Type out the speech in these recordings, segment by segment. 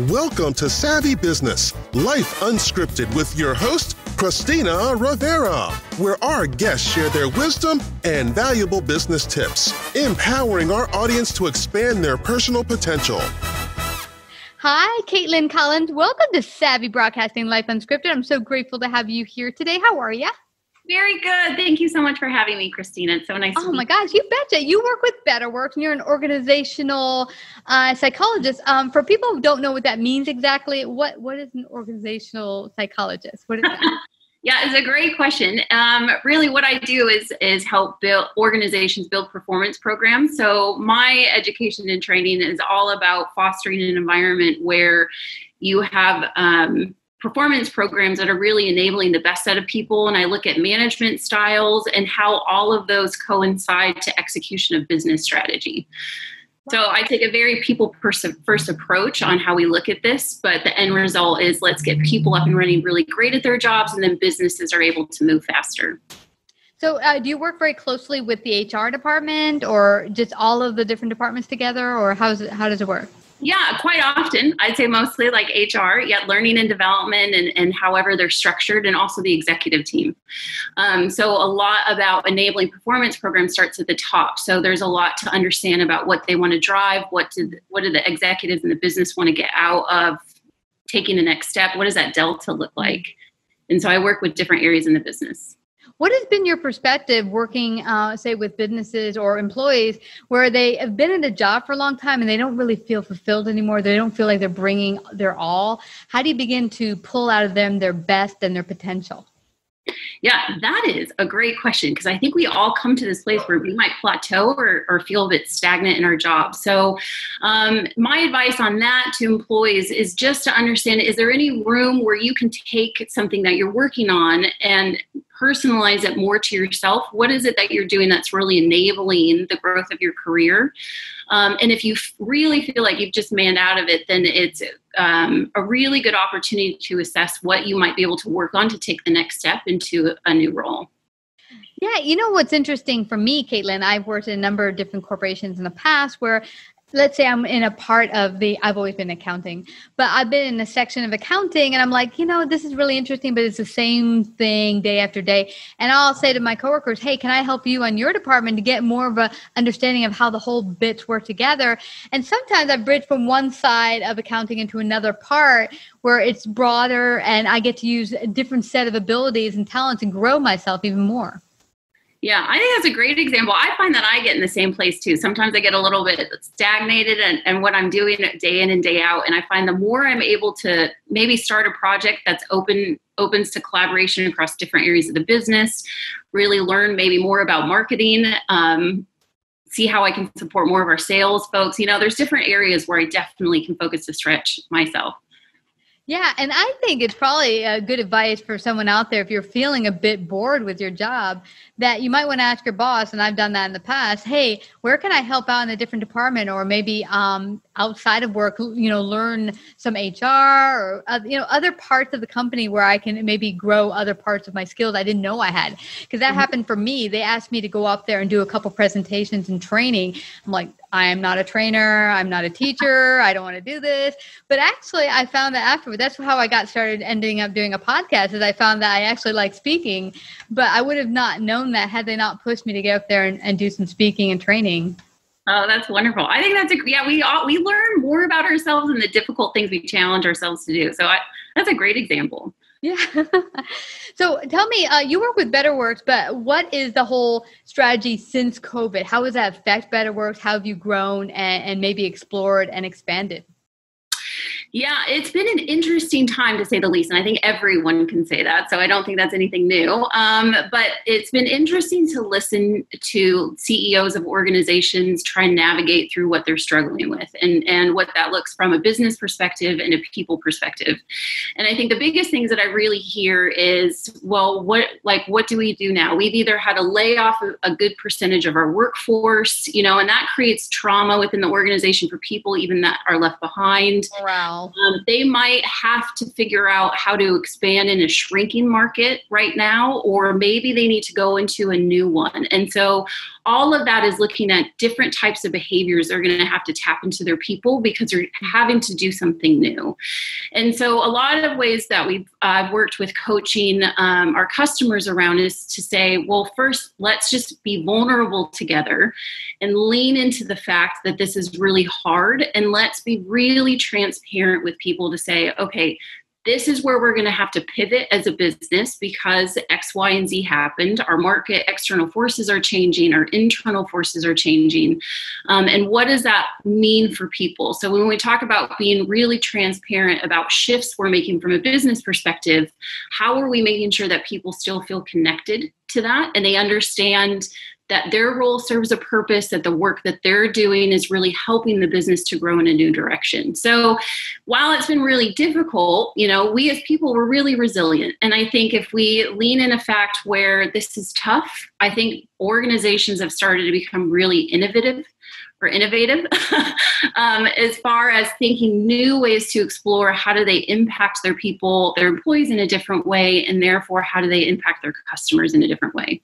Welcome to Savvy Business, Life Unscripted with your host, Christina Rivera, where our guests share their wisdom and valuable business tips, empowering our audience to expand their personal potential. Hi, Caitlin Collins. Welcome to Savvy Broadcasting Life Unscripted. I'm so grateful to have you here today. How are you? Very good. Thank you so much for having me, Christina. It's so nice to meet you. Oh my gosh, you betcha. You work with BetterWorks and you're an organizational psychologist. For people who don't know what that means exactly, what is an organizational psychologist? What is that? Yeah, it's a great question. Really what I do is help build organizations build performance programs. So my education and training is all about fostering an environment where you have performance programs that are really enabling the best set of people. And I look at management styles and how all of those coincide to execution of business strategy. So I take a very people first approach on how we look at this, but the end result is let's get people up and running really great at their jobs, and then businesses are able to move faster. So do you work very closely with the HR department or just all of the different departments together, or how does it work? Yeah, quite often. I'd say mostly like HR, yet learning and development and however they're structured, and also the executive team. So a lot about enabling performance programs starts at the top. So there's a lot to understand about what they want to drive, what do the executives and the business want to get out of taking the next step, what does that delta look like? And so I work with different areas in the business. What has been your perspective working, say, with businesses or employees where they have been in a job for a long time and they don't really feel fulfilled anymore? They don't feel like they're bringing their all. How do you begin to pull out of them their best and their potential? Yeah, that is a great question, because I think we all come to this place where we might plateau or feel a bit stagnant in our job. So my advice on that to employees is just to understand, is there any room where you can take something that you're working on and personalize it more to yourself? What is it that you're doing that's really enabling the growth of your career? And if you really feel like you've just manned out of it, then it's a really good opportunity to assess what you might be able to work on to take the next step into a new role. Yeah, you know what's interesting for me, Caitlin, I've worked in a number of different corporations in the past where, let's say I'm in a part of I've always been accounting, but I've been in a section of accounting and I'm like, this is really interesting, but it's the same thing day after day. And I'll say to my coworkers, hey, can I help you on your department to get more of a understanding of how the whole bits work together? And sometimes I bridge from one side of accounting into another part where it's broader and I get to use a different set of abilities and talents and grow myself even more. Yeah, I think that's a great example. I find that I get in the same place too. Sometimes I get a little bit stagnated and what I'm doing day in and day out. And I find the more I'm able to maybe start a project that's opens to collaboration across different areas of the business, really learn maybe more about marketing, see how I can support more of our sales folks. There's different areas where I definitely can focus to stretch myself. Yeah, and I think it's probably a good advice for someone out there if you're feeling a bit bored with your job, that you might want to ask your boss, and I've done that in the past, hey, where can I help out in a different department, or maybe outside of work, learn some HR or other parts of the company where I can maybe grow other parts of my skills I didn't know I had. Because that happened for me. They asked me to go up there and do a couple presentations and training. I'm like, I am not a trainer. I'm not a teacher. I don't want to do this. But actually, I found that afterward, that's how I got started ending up doing a podcast, is I found that I actually like speaking, but I would have not known that had they not pushed me to get up there and do some speaking and training. Oh, that's wonderful. I think we learn more about ourselves and the difficult things we challenge ourselves to do. So that's a great example. Yeah. So tell me, you work with BetterWorks, but what is the whole strategy since COVID? How does that affect BetterWorks? How have you grown and maybe explored and expanded? Yeah, it's been an interesting time to say the least. And I think everyone can say that. So I don't think that's anything new. But it's been interesting to listen to CEOs of organizations try and navigate through what they're struggling with and what that looks from a business perspective and a people perspective. And I think the biggest things that I really hear is, well, what do we do now? We've either had to lay off a good percentage of our workforce, and that creates trauma within the organization for people even that are left behind. Wow. Wow. They might have to figure out how to expand in a shrinking market right now, or maybe they need to go into a new one. And so all of that is looking at different types of behaviors they're going to have to tap into their people because they're having to do something new. And so a lot of ways that I've worked with coaching our customers around is to say, well, first, let's just be vulnerable together and lean into the fact that this is really hard. And let's be really transparent with people to say, okay, this is where we're going to have to pivot as a business because X, Y, and Z happened. Our market external forces are changing. Our internal forces are changing. And what does that mean for people? So when we talk about being really transparent about shifts we're making from a business perspective, how are we making sure that people still feel connected to that and they understand that their role serves a purpose, that the work that they're doing is really helping the business to grow in a new direction. So while it's been really difficult, we as people, we're really resilient. And I think if we lean in a fact where this is tough, I think organizations have started to become really innovative as far as thinking new ways to explore how do they impact their people, their employees in a different way, and therefore how do they impact their customers in a different way.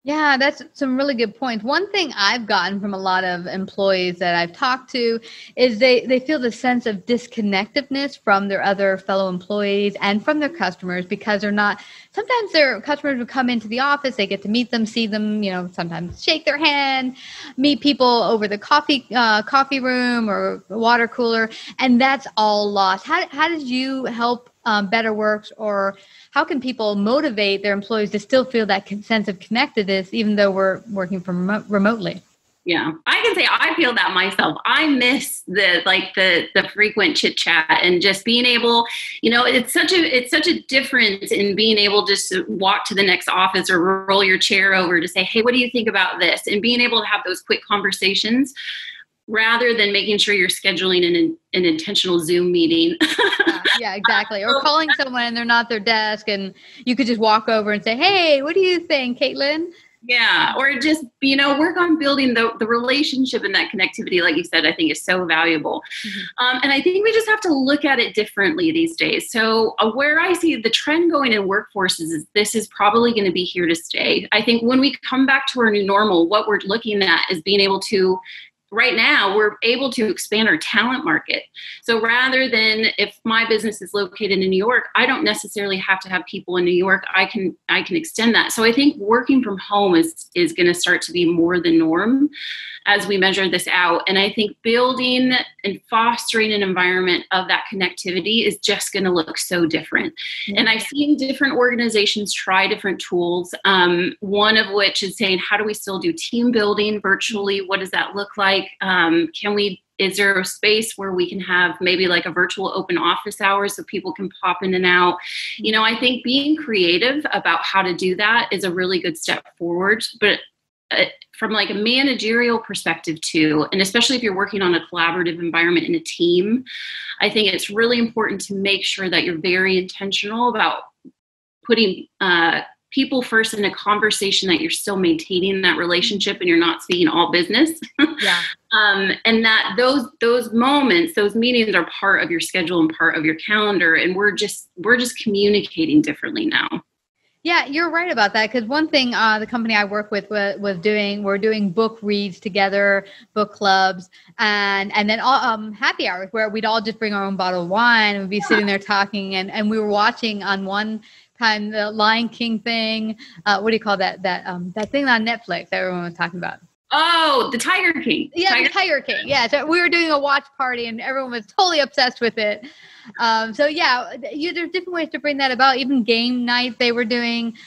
Yeah, that's some really good points. One thing I've gotten from a lot of employees that I've talked to is they feel the sense of disconnectedness from their other fellow employees and from their customers because sometimes their customers would come into the office, they get to meet them, see them, sometimes shake their hand, meet people over the coffee room or water cooler, and that's all lost. How did you help Better Works, or how can people motivate their employees to still feel that sense of connectedness, even though we're working from remotely? Yeah, I can say I feel that myself. I miss the frequent chit chat and just being able, it's such a difference in being able just to walk to the next office or roll your chair over to say, hey, what do you think about this? And being able to have those quick conversations rather than making sure you're scheduling an intentional Zoom meeting. Yeah, exactly. Or calling someone and they're not at their desk and you could just walk over and say, hey, what do you think, Caitlin? Yeah. Or just, work on building the relationship and that connectivity, like you said, I think is so valuable. Mm-hmm. And I think we just have to look at it differently these days. So where I see the trend going in workforces is this is probably going to be here to stay. I think when we come back to our new normal, what we're looking at is being able to right now, we're able to expand our talent market. So rather than if my business is located in New York, I don't necessarily have to have people in New York. I can extend that. So I think working from home is going to start to be more the norm as we measure this out. And I think building and fostering an environment of that connectivity is just going to look so different. Mm-hmm. And I've seen different organizations try different tools, one of which is saying, how do we still do team building virtually? What does that look like? Is there a space where we can have maybe like a virtual open office hours so people can pop in and out? I think being creative about how to do that is a really good step forward. But from like a managerial perspective too, and especially if you're working on a collaborative environment in a team, I think it's really important to make sure that you're very intentional about putting people first in a conversation, that you're still maintaining that relationship and you're not speaking all business. Yeah. And that those moments, those meetings are part of your schedule and part of your calendar. And we're just communicating differently now. Yeah, you're right about that. Because one thing the company I work with was doing, we're doing book reads together, book clubs, and then happy hours where we'd all just bring our own bottle of wine and we'd be sitting there talking. And we were watching on one time the Lion King thing. What do you call that thing on Netflix that everyone was talking about? Oh, the Tiger King. Yeah, the Tiger King. Yeah, so we were doing a watch party and everyone was totally obsessed with it. So yeah, there's different ways to bring that about. Even game night they were doing.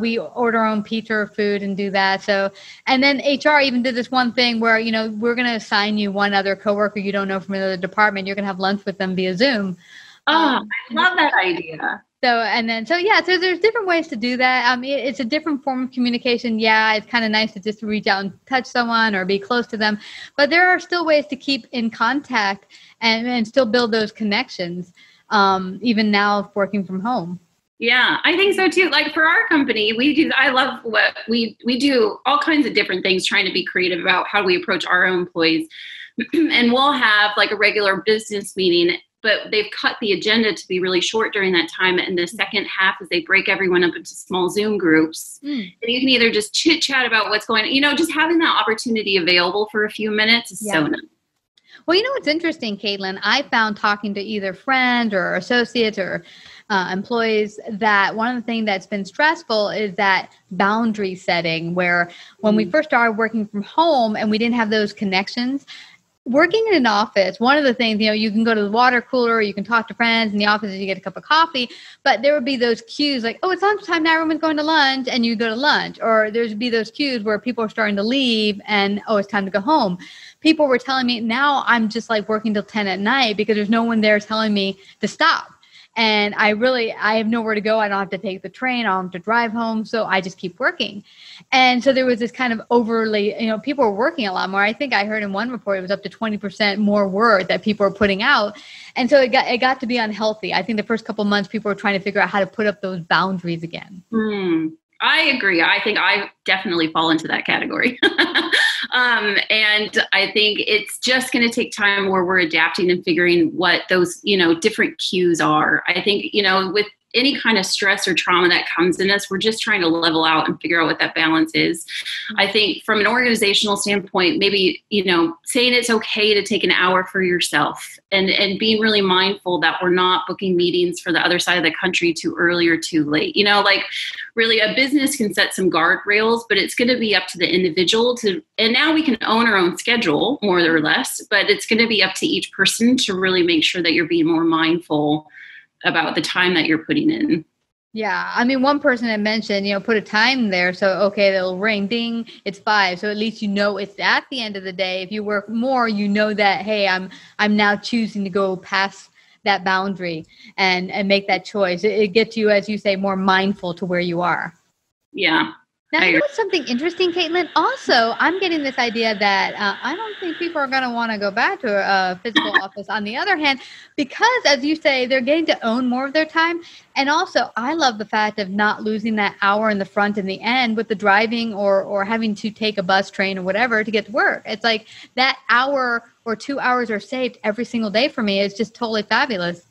We order our own pizza or food and do that. So, and then HR even did this one thing where, we're going to assign you one other coworker you don't know from another department. You're going to have lunch with them via Zoom. I love that idea. So there's different ways to do that. It's a different form of communication. Yeah, it's kind of nice to just reach out and touch someone or be close to them. But there are still ways to keep in contact and still build those connections, even now working from home. Yeah, I think so too. Like for our company, I love what we do all kinds of different things, trying to be creative about how we approach our own employees. And we'll have like a regular business meeting, but they've cut the agenda to be really short during that time. And the second half is they break everyone up into small Zoom groups. And you can either just chit chat about what's going on, just having that opportunity available for a few minutes is so nice. Well, what's interesting, Caitlin, I found talking to either friends or associates or employees that one of the things that's been stressful is that boundary setting, where when we first started working from home and we didn't have those connections, working in an office, one of the things, you can go to the water cooler, you can talk to friends in the office and you get a cup of coffee, but there would be those cues like, oh, it's lunchtime now, everyone's going to lunch, and you go to lunch. Or there'd be those cues where people are starting to leave and, oh, it's time to go home. People were telling me now I'm just like working till 10 at night because there's no one there telling me to stop. And I have nowhere to go. I don't have to take the train. I don't have to drive home. So I just keep working. And so there was this kind of overly, people were working a lot more. I think I heard in one report, it was up to 20% more work that people are putting out. And so it got to be unhealthy. I think the first couple of months, people were trying to figure out how to put up those boundaries again. I agree. I think I definitely fall into that category. And I think it's just going to take time where we're adapting and figuring what those, different cues are. I think, with any kind of stress or trauma that comes in us, we're just trying to level out and figure out what that balance is. I think from an organizational standpoint, maybe, saying it's okay to take an hour for yourself and being really mindful that we're not booking meetings for the other side of the country too early or too late. Really a business can set some guardrails, but it's going to be up to the individual and now we can own our own schedule more or less, but it's going to be up to each person to really make sure that you're being more mindful about the time that you're putting in. Yeah. I mean, one person had mentioned, put a time there. So, okay, they'll ring, ding, it's 5. So at least it's at the end of the day. If you work more, that, hey, I'm now choosing to go past that boundary and make that choice. It gets you, as you say, more mindful to where you are. Yeah. Now, something interesting, Caitlin? Also, I'm getting this idea that I don't think people are going to want to go back to a physical office. On the other hand, because, as you say, they're getting to own more of their time. And also, I love the fact of not losing that hour in the front and the end with the driving or having to take a bus, train, or whatever to get to work. It's like that hour or 2 hours are saved every single day for me. It's just totally fabulous.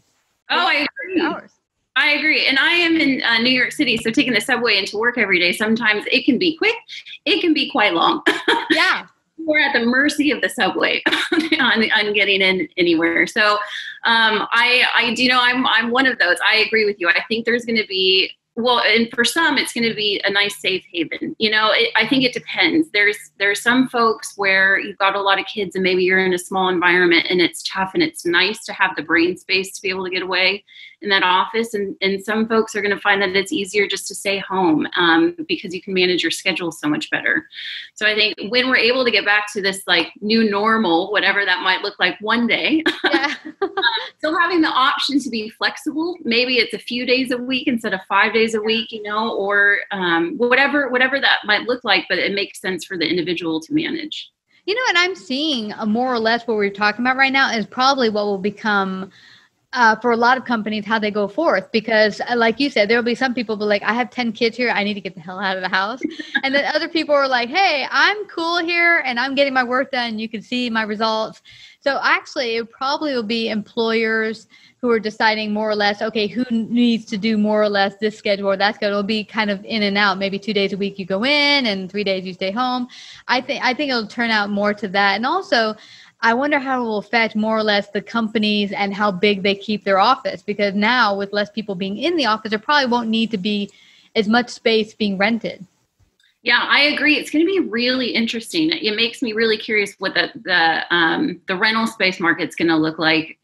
Oh, I agree. Hours. I agree. And I am in New York City, so taking the subway into work every day, sometimes it can be quick. It can be quite long. Yeah. We're at the mercy of the subway on getting in anywhere. So I'm one of those. I agree with you. I think there's going to be, and for some, it's going to be a nice safe haven. I think it depends. There's some folks where you've got a lot of kids and maybe you're in a small environment and it's tough and it's nice to have the brain space to be able to get away in that office. And some folks are going to find that it's easier just to stay home because you can manage your schedule so much better. So I think when we're able to get back to this like new normal, whatever that might look like one day, still having the option to be flexible, maybe it's a few days a week instead of 5 days a week, or whatever that might look like, but it makes sense for the individual to manage. And I'm seeing more or less what we're talking about right now is probably what will become for a lot of companies, how they go forth. Because like you said, there'll be some people be like, I have 10 kids here. I need to get the hell out of the house. And then other people are like, hey, I'm cool here and I'm getting my work done. You can see my results. So actually, it probably will be employers who are deciding more or less, okay, who needs to do more or less this schedule or that schedule. It'll be kind of in and out. Maybe 2 days a week you go in and 3 days you stay home. I think it'll turn out more to that. And also, I wonder how it will affect more or less the companies and how big they keep their office. Because now with less people being in the office, there probably won't need to be as much space being rented. Yeah, I agree. It's going to be really interesting. It makes me really curious what the rental space market's going to look like,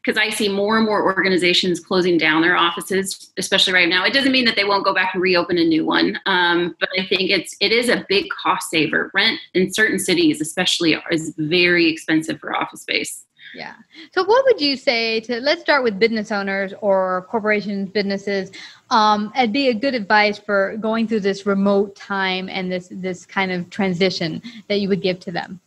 because I see more and more organizations closing down their offices, especially right now. It doesn't mean that they won't go back and reopen a new one, but I think it is a big cost saver. Rent in certain cities, especially, is very expensive for office space. Yeah. So what would you say let's start with business owners or corporations, businesses, it'd be a good advice for going through this remote time and this kind of transition that you would give to them?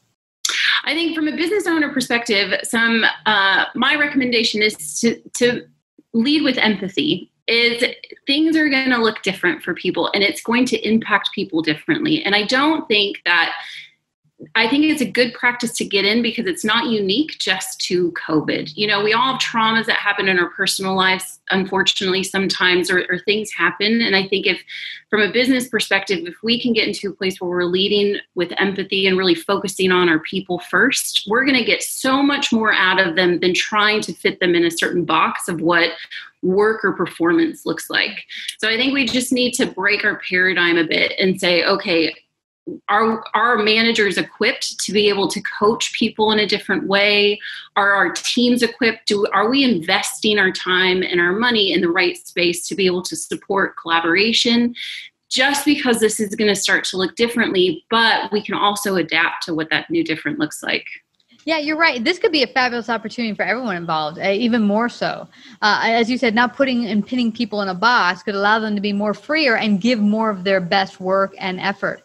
I think from a business owner perspective, my recommendation is to lead with empathy. Is things are going to look different for people and it's going to impact people differently. And I don't think that I think it's a good practice to get in because it's not unique just to COVID. We all have traumas that happen in our personal lives, unfortunately, sometimes, or things happen. And I think from a business perspective, if we can get into a place where we're leading with empathy and really focusing on our people first, we're going to get so much more out of them than trying to fit them in a certain box of what work or performance looks like. So I think we just need to break our paradigm a bit and say, okay, are our managers equipped to be able to coach people in a different way? Are our teams equipped? Are we investing our time and our money in the right space to be able to support collaboration? Just because this is going to start to look differently, but we can also adapt to what that new different looks like. Yeah, you're right. This could be a fabulous opportunity for everyone involved, even more so. As you said, not putting and pinning people in a box could allow them to be more freer and give more of their best work and effort.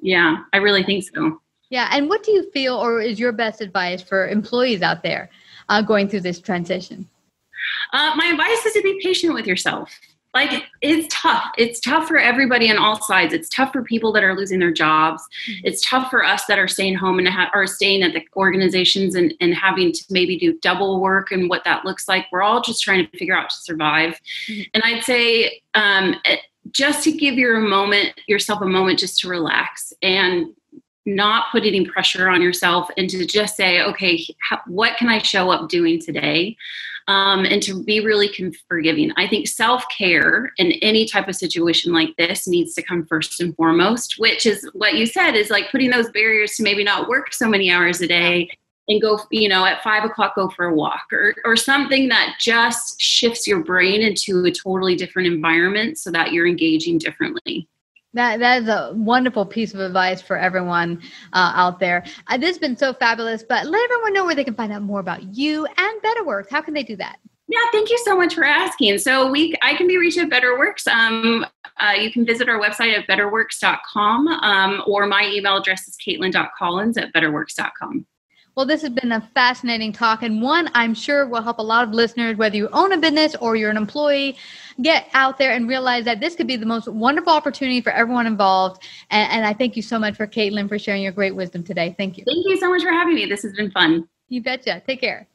Yeah, I really think so. Yeah. And what do you feel, or is your best advice for employees out there going through this transition? My advice is to be patient with yourself. Like, it's tough. It's tough for everybody on all sides. It's tough for people that are losing their jobs. It's tough for us that are staying home and are staying at the organizations and having to maybe do double work and what that looks like. We're all just trying to figure out to survive. And I'd say just to give yourself a moment just to relax and not put any pressure on yourself, and to just say, okay, what can I show up doing today? And to be really forgiving. I think self-care in any type of situation like this needs to come first and foremost, which is what you said, is like putting those barriers to maybe not work so many hours a day and go, at 5 o'clock, go for a walk or something that just shifts your brain into a totally different environment so that you're engaging differently. That is a wonderful piece of advice for everyone out there. This has been so fabulous, but let everyone know where they can find out more about you and BetterWorks. How can they do that? Yeah, thank you so much for asking. So I can be reached at BetterWorks. You can visit our website at betterworks.com, or my email address is caitlin.collins@betterworks.com. Well, this has been a fascinating talk, and one I'm sure will help a lot of listeners, whether you own a business or you're an employee, get out there and realize that this could be the most wonderful opportunity for everyone involved. And I thank you so much Caitlin, for sharing your great wisdom today. Thank you. Thank you so much for having me. This has been fun. You betcha. Take care.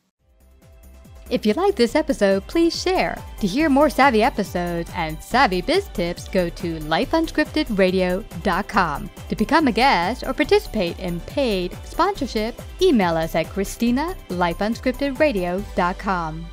If you like this episode, please share. To hear more savvy episodes and savvy biz tips, go to lifeunscriptedradio.com. To become a guest or participate in paid sponsorship, email us at Christina@lifeunscriptedradio.com.